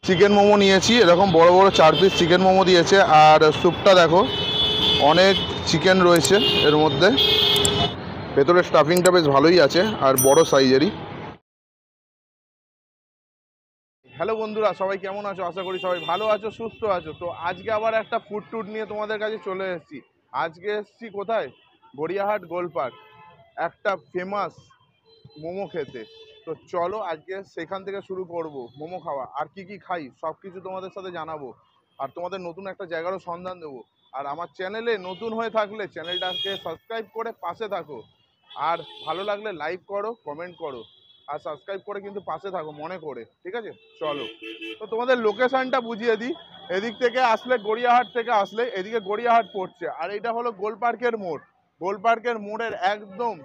Chicken momo নিয়েছি, এরকম বড় বড় 4 পিস চিকেন মোমো দিয়েছে। আর স্যুপটা দেখো, অনেক চিকেন রয়েছে এর মধ্যে। ভেতরে স্টাফিংটা বেশ ভালোই আছে আর বড় সাইজেরই। হ্যালো বন্ধুরা, সবাই কেমন আছো? আশা করি সবাই ভালো আছো, সুস্থ আছো। তো আজকে আবার একটা ফুড ট্যুর নিয়ে তোমাদের কাছে চলে এসেছি। আজকে এসেছি কোথায়? গড়িয়াহাট গোল পার্ক, একটা ফেমাস মোমো খেতে। তো চলো আজকে সেখান থেকে শুরু করব মোমো খাওয়া। আর কি কি খাই সব কিছু তোমাদের সাথে জানাবো, আর তোমাদের নতুন একটা জায়গারও সন্ধান দেবো। আর আমার চ্যানেলে নতুন হয়ে থাকলে চ্যানেলটাকে সাবস্ক্রাইব করে পাশে থাকো। আর ভালো লাগলে লাইক করো, কমেন্ট করো, আর সাবস্ক্রাইব করে কিন্তু পাশে থাকো মনে করে, ঠিক আছে? চলো, তো তোমাদের লোকেশনটা বুঝিয়ে দিই। এদিক থেকে আসলে, গড়িয়াহাট থেকে আসলে এদিকে গড়িয়াহাট পড়ছে, আর এটা হলো গোল পার্কের মোড়। গোল পার্কের মোড়ের একদম,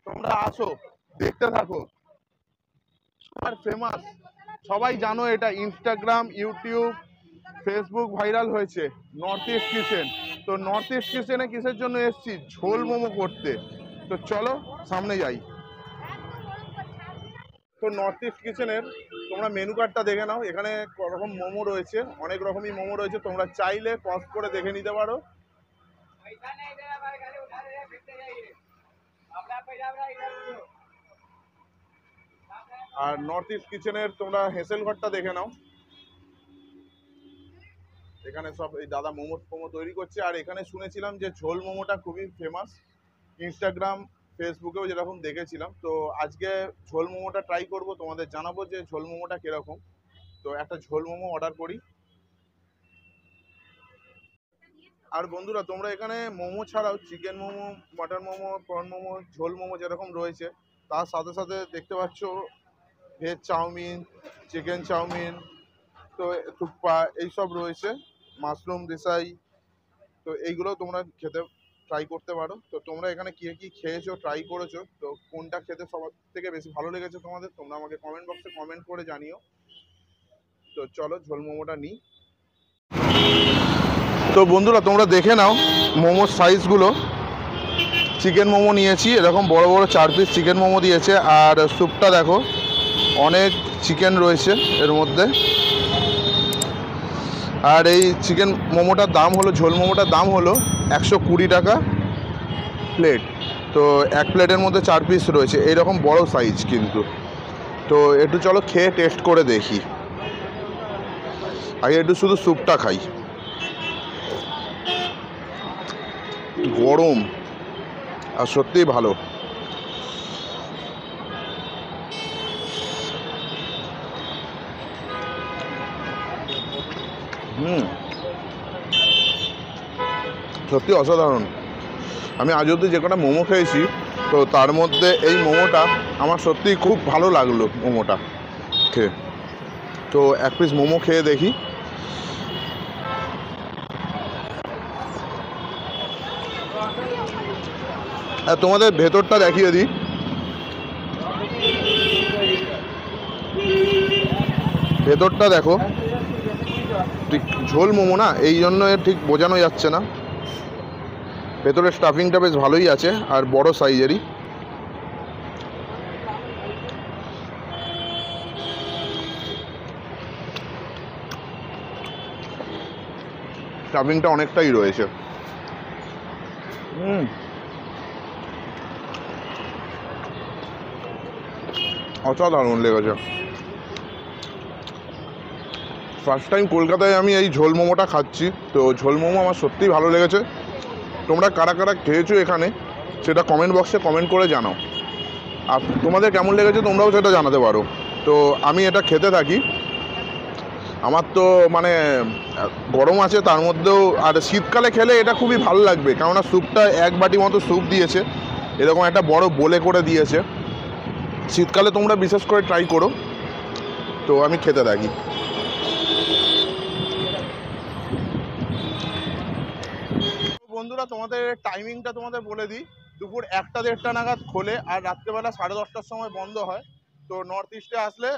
তোমরা আসো, দেখতে থাকো। আর ফেমাস, সবাই জানো এটা, ইনস্টাগ্রাম, ইউটিউব, ফেসবুক ভাইরাল হয়েছে নর্থ ইস্ট কিচেন। তো নর্থ ইস্ট কিচেনে কিসের জন্য এসেছি? ঝোল মোমো করতে। তো চলো সামনে যাই। তো নর্থ ইস্ট কিচেনের তোমরা মেনু কার্ডটা দেখে নাও। এখানে রকম মোমো রয়েছে, অনেক রকমই মোমো রয়েছে, তোমরা চাইলে পজ করে দেখে নিতে পারো। আর নর্থ ইস্ট কিচেনের তোমরা হেসেল ঘরটা দেখে নাও। এখানে সব এই দাদা মোমো ফোমো তৈরি করছে। আর এখানে শুনেছিলাম যে ঝোল মোমোটা খুবই ফেমাস, ইনস্টাগ্রাম ফেসবুকেও যেরকম দেখেছিলাম। তো আজকে ঝোল মোমোটা ট্রাই করব, তোমাদের জানাবো যে ঝোল মোমোটা কিরকম। তো একটা ঝোল মোমো অর্ডার করি। আর বন্ধুরা, তোমরা এখানে মোমো ছাড়াও chicken momo, mutton momo, prawn momo, ঝোল মোমো যেরকম রয়েছে, তার সাথে সাথে দেখতে পাচ্ছ ভেজ চাউমিন, চিকেন চাউমিন, তো থুকপা এইসব রয়েছে, মাশরুম রিসাই। তো এইগুলো তোমরা খেতে ট্রাই করতে পারো। তো তোমরা এখানে কি কি খেয়েছো, ট্রাই করেছো, তো কোনটা খেতে সবার থেকে বেশি ভালো লেগেছে তোমাদের, তোমরা আমাকে কমেন্ট বক্সে কমেন্ট করে জানিও। তো চলো ঝোল মোমোটা নিই। তো বন্ধুরা, তোমরা দেখে নাও মোমোর সাইজগুলো। চিকেন মোমো নিয়েছি, এরকম বড় বড় 4 পিস চিকেন মোমো দিয়েছে। আর স্যুপটা দেখো, অনেক চিকেন রয়েছে এর মধ্যে। আর এই চিকেন মোমোটার দাম হলো, ঝোল মোমোটার দাম হলো 120 টাকা প্লেট। তো এক প্লেটের মধ্যে 4 পিস রয়েছে, এইরকম বড় সাইজ কিন্তু। তো একটু চলো খেয়ে টেস্ট করে দেখি। আগে একটু শুধু স্যুপটা খাই। গরম আর সত্যিই ভালো। সত্যি অসাধারণ। আমি আজ অবধি যে কটা মোমো খেয়েছি, তো তার মধ্যে এই মোমোটা আমার সত্যিই খুব ভালো লাগলো মোমোটা খেয়ে। তো এক পিস মোমো খেয়ে দেখি। আর তোমাদের ভেতরটা দেখিয়ে দিই। ভেতরটা দেখো, ঠিক ঝোল মোমো না, এই জন্য ঠিক বোঝানো যাচ্ছে না। ভেতরের স্টাফিংটা বেশ ভালোই আছে আর বড় সাইজেরই। স্টাফিংটা অনেকটাই রয়েছে। অসাধারণ লেগেছে। ফার্স্ট টাইম কলকাতায় আমি এই ঝোল মোমোটা খাচ্ছি। তো ঝোল মোমো আমার সত্যিই ভালো লেগেছে। তোমরা কারা কারা খেয়েছো এখানে, সেটা কমেন্ট বক্সে কমেন্ট করে জানাও। আর তোমাদের কেমন লেগেছে তোমরাও সেটা জানাতে পারো। তো আমি এটা খেতে থাকি। আমার তো মানে গরম আছে তার মধ্যেও, আর শীতকালে খেলে এটা খুবই ভালো লাগবে, কেননা স্যুপটা 1 বাটি মতো স্যুপ দিয়েছে, এরকম একটা বড় বোলে করে দিয়েছে। শীতকালে তোমরা বিশেষ করে ট্রাই করো। তো আমি খেতে থাকি। বন্ধুরা, তোমাদের টাইমিংটা তোমাদের বলে দিই। দুপুর 1টা-1:30 নাগাদ খোলে, আর রাত্রেবেলা 10:30টার সময় বন্ধ হয়। তো নর্থ ইস্টে আসলে,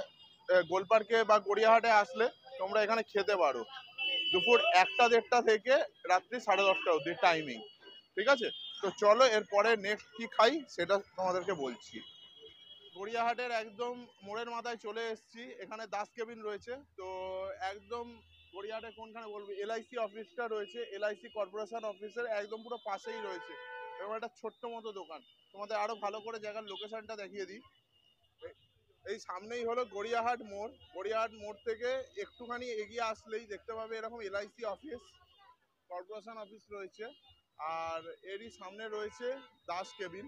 গোল পার্কে বা গড়িয়াহাটে আসলে তোমরা এখানে খেতে পারো। দুপুর 1টা-1:30 থেকে রাত্রি 10:30টা অবধি টাইমিং, ঠিক আছে? তো চলো এরপরে নেক্সট কি খাই সেটা তোমাদেরকে বলছি। গড়িয়াহাটের একদম মোড়ের মাথায় চলে এসেছি। এখানে দাস কেবিন রয়েছে। তো একদম গড়িয়াহাটে কোনখানে বলবো, এলআইসি অফিসটা রয়েছে, এলআইসি কর্পোরেশন অফিসের একদম পুরো পাশেই রয়েছে। এবং একটা ছোট্ট মতো দোকান। তোমাদের আরো ভালো করে জায়গার লোকেশনটা দেখিয়ে দিই। এই সামনেই হলো গড়িয়াহাট মোড়। গড়িয়াহাট মোড় থেকে একটুখানি এগিয়ে আসলেই দেখতে পাবে এরকম এলআইসি অফিস, কর্পোরেশন অফিস রয়েছে। আর এরই সামনে রয়েছে দাস কেবিন,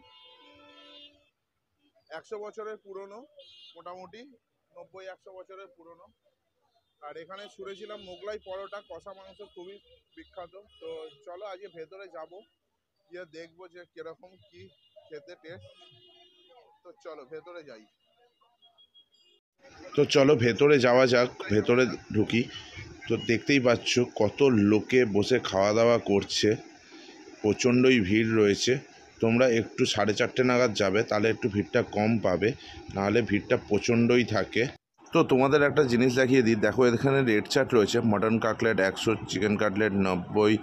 100 বছরের পুরনো, মোটামুটি 90-100 বছরের পুরনো। আর এখানে শুনেছিলাম মোগলাই পরোটা, কষা মাংস খুবই বিখ্যাত। তো চলো আজকে ভেতরে যাব, গিয়ে দেখবো যে কিরকম কি খেতে টেস্ট। তো চলো ভেতরে যাই। তো চলো ভেতরে যাওয়া যাক, ভেতরে ঢুকি। তো দেখতেই পাচ্ছ কত লোকে বসে খাওয়া দাওয়া করছে, প্রচণ্ডই ভিড় রয়েছে। তোমরা একটু 4:30 নাগাদ যাবে, তাহলে একটু ভিড়টা কম পাবে, নাহলে ভিড়টা প্রচণ্ডই থাকে। তো তোমাদের একটা জিনিস দেখিয়ে দিই, দেখো এখানে রেড চার্ট রয়েছে। Mutton cutlet 100, chicken cutlet 90,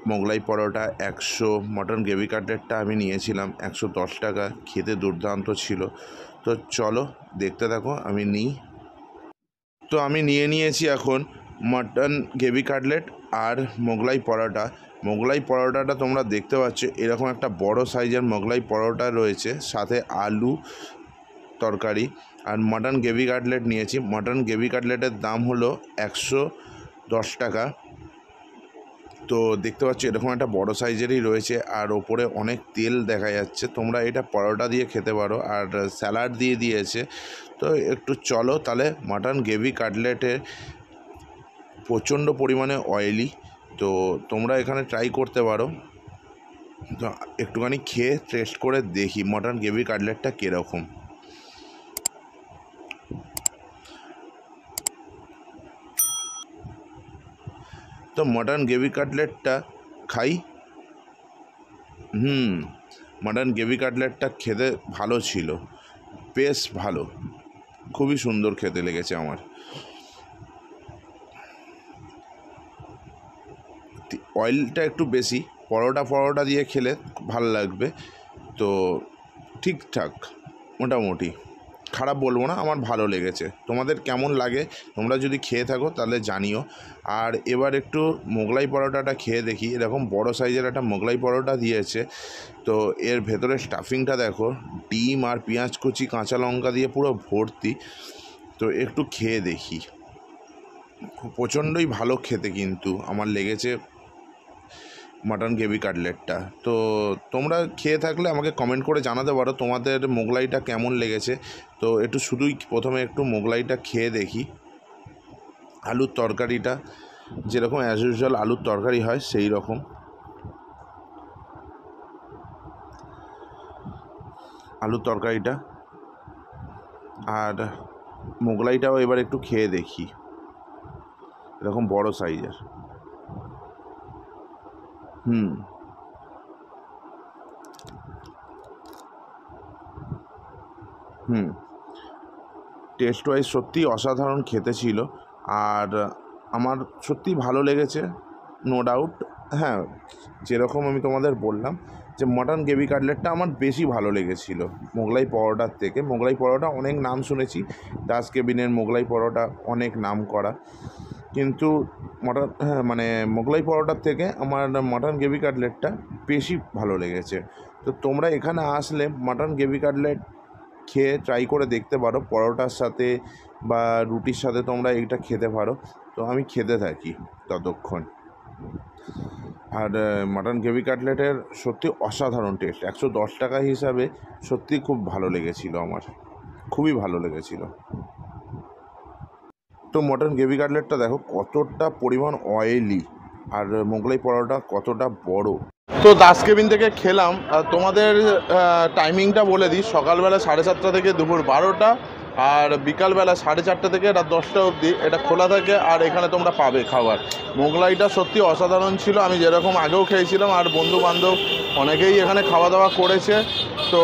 Mughlai paratha 100, mutton gravy কাটলেটটা আমি নিয়েছিলাম 110 টাকা, খেতে দুর্দান্ত ছিল। তো চলো দেখতে থাকো, আমি নিই। তো আমি নিয়ে নিয়েছি এখন মটন গ্রেভি কাটলেট আর মোগলাই পরোটা। মোগলাই পরোটাটা তোমরা দেখতে পাচ্ছ, এরকম একটা বড় সাইজের মোগলাই পরোটা রয়েছে, সাথে আলু তরকারি। আর মটন গ্রেভি কাটলেট নিয়েছি। মটন গ্রেভি কাটলেটের দাম হলো 110 টাকা। তো দেখতে পাচ্ছ এরকম একটা বড় সাইজেরই রয়েছে, আর ওপরে অনেক তেল দেখা যাচ্ছে। তোমরা এটা পরোটা দিয়ে খেতে পারো, আর স্যালাড দিয়ে দিয়েছে। তো একটু চলো তাহলে, মটন গ্রেভি কাটলেটে প্রচণ্ড পরিমাণে অয়েলি, তো তোমরা এখানে ট্রাই করতে পারো। তো একটুখানি খেয়ে টেস্ট করে দেখি মটন গ্রেভি কাটলেটটা কীরকম। তো মটন গ্রেভি কাটলেটটা খাই। মটন গ্রেভি কাটলেটটা খেতে ভালো ছিল, বেশ ভালো, খুবই সুন্দর খেতে লেগেছে আমার। অয়েলটা একটু বেশি, পরোটা দিয়ে খেলে ভালো লাগবে। তো ঠিকঠাক, মোটামুটি খারাপ বলবো না, আমার ভালো লেগেছে। তোমাদের কেমন লাগে তোমরা যদি খেয়ে থাকো তাহলে জানিও। আর এবার একটু মোগলাই পরোটাটা খেয়ে দেখি। এরকম বড় সাইজের একটা মোগলাই পরোটা দিয়েছে। তো এর ভেতরে স্টাফিংটা দেখো, ডিম আর পেঁয়াজ কুচি, কাঁচা লঙ্কা দিয়ে পুরো ভর্তি। তো একটু খেয়ে দেখি, প্রচণ্ডই ভালো খেতে কিন্তু আমার লেগেছে মটন গ্রেভি কাটলেটটা। তো তোমরা খেয়ে থাকলে আমাকে কমেন্ট করে জানাতে পারো তোমাদের মোগলাইটা কেমন লেগেছে। তো একটু শুধুই প্রথমে একটু মোগলাইটা খেয়ে দেখি। আলুর তরকারিটা যেরকম অ্যাজ ইউজুয়াল আলুর তরকারি হয় সেই রকম। আলুর তরকারিটা আর মোগলাইটাও এবার একটু খেয়ে দেখি, এরকম বড় সাইজের। টেস্ট ওয়াইজ সত্যি অসাধারণ খেতে ছিল, আর আমার সত্যি ভালো লেগেছে, নো ডাউট। হ্যাঁ, যেরকম আমি তোমাদের বললাম যে মটন গ্রেভি কাটলেটটা আমার বেশি ভালো লেগেছিল মোগলাই পরোটার থেকে। মোগলাই পরোটা অনেক নাম শুনেছি, দাস কেবিনের মোগলাই পরোটা অনেক নাম করা, কিন্তু মোগলাই পরোটার থেকে আমার মটন গ্রেভি কাটলেটটা বেশি ভালো লেগেছে। তো তোমরা এখানে আসলে মটন গ্রেভি কাটলেট খেয়ে ট্রাই করে দেখতে পারো, পরোটার সাথে বা রুটির সাথে তোমরা এইটা খেতে পারো। তো আমি খেতে থাকি ততক্ষণ। আর মটন গ্রেভি কাটলেটের সত্যি অসাধারণ টেস্ট, 110 টাকা হিসাবে সত্যি খুব ভালো লেগেছিল আমার, খুবই ভালো লেগেছিল। তো মটন গ্রেভি কাটলেটটা দেখো কতটা পরিমাণ অয়েলি, আর মোগলাই পরোটা কতটা বড়। তো দাস কেবিন থেকে খেলাম। আর তোমাদের টাইমিংটা বলে দিই, সকালবেলা 7:30 থেকে দুপুর 12টা, আর বিকালবেলা 4:30 থেকে রাত 10টা অবধি এটা খোলা থাকে। আর এখানে তোমরা পাবে খাবার। মোগলাইটা সত্যি অসাধারণ ছিল, আমি যেরকম আগেও খেয়েছিলাম, আর বন্ধু বান্ধব অনেকেই এখানে খাওয়া দাওয়া করেছে। তো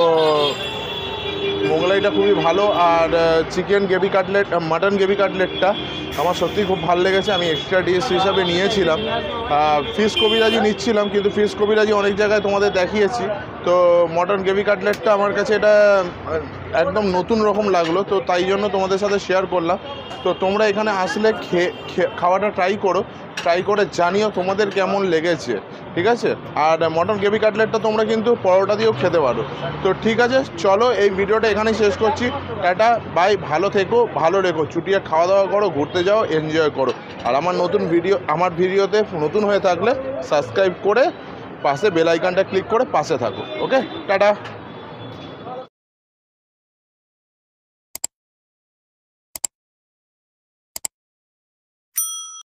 মোগলাইটা খুবই ভালো। আর chicken gravy cutlet, mutton gravy কাটলেটটা আমার সত্যিই খুব ভালো লেগেছে। আমি এক্সট্রা ডিশ হিসাবে নিয়েছিলাম, ফিশ কবিরাজি নিচ্ছিলাম, কিন্তু ফিশ কবিরাজি অনেক জায়গায় তোমাদের দেখিয়েছি। তো মটন গ্রেভি কাটলেটটা আমার কাছে এটা একদম নতুন রকম লাগলো, তো তাই জন্য তোমাদের সাথে শেয়ার করলাম। তো তোমরা এখানে আসলে খাওয়াটা ট্রাই করে জানিও তোমাদের কেমন লেগেছে, ঠিক আছে। আর মটন গ্রেভি কাটলেটটা তোমরা কিন্তু পরোটা দিয়েও খেতে পারো। তো ঠিক আছে, চলো এই ভিডিওটা এখানেই শেষ করছি। টাটা বাই, ভালো থেকো, ভালো রেখো, চুটিয়ে খাওয়া দাওয়া করো, ঘুরতে যাও, এনজয় করো। আর আমার ভিডিওতে নতুন হয়ে থাকলে সাবস্ক্রাইব করে পাশে বেল আইকনটা ক্লিক করে পাশে থাকো। ওকে, টাটা।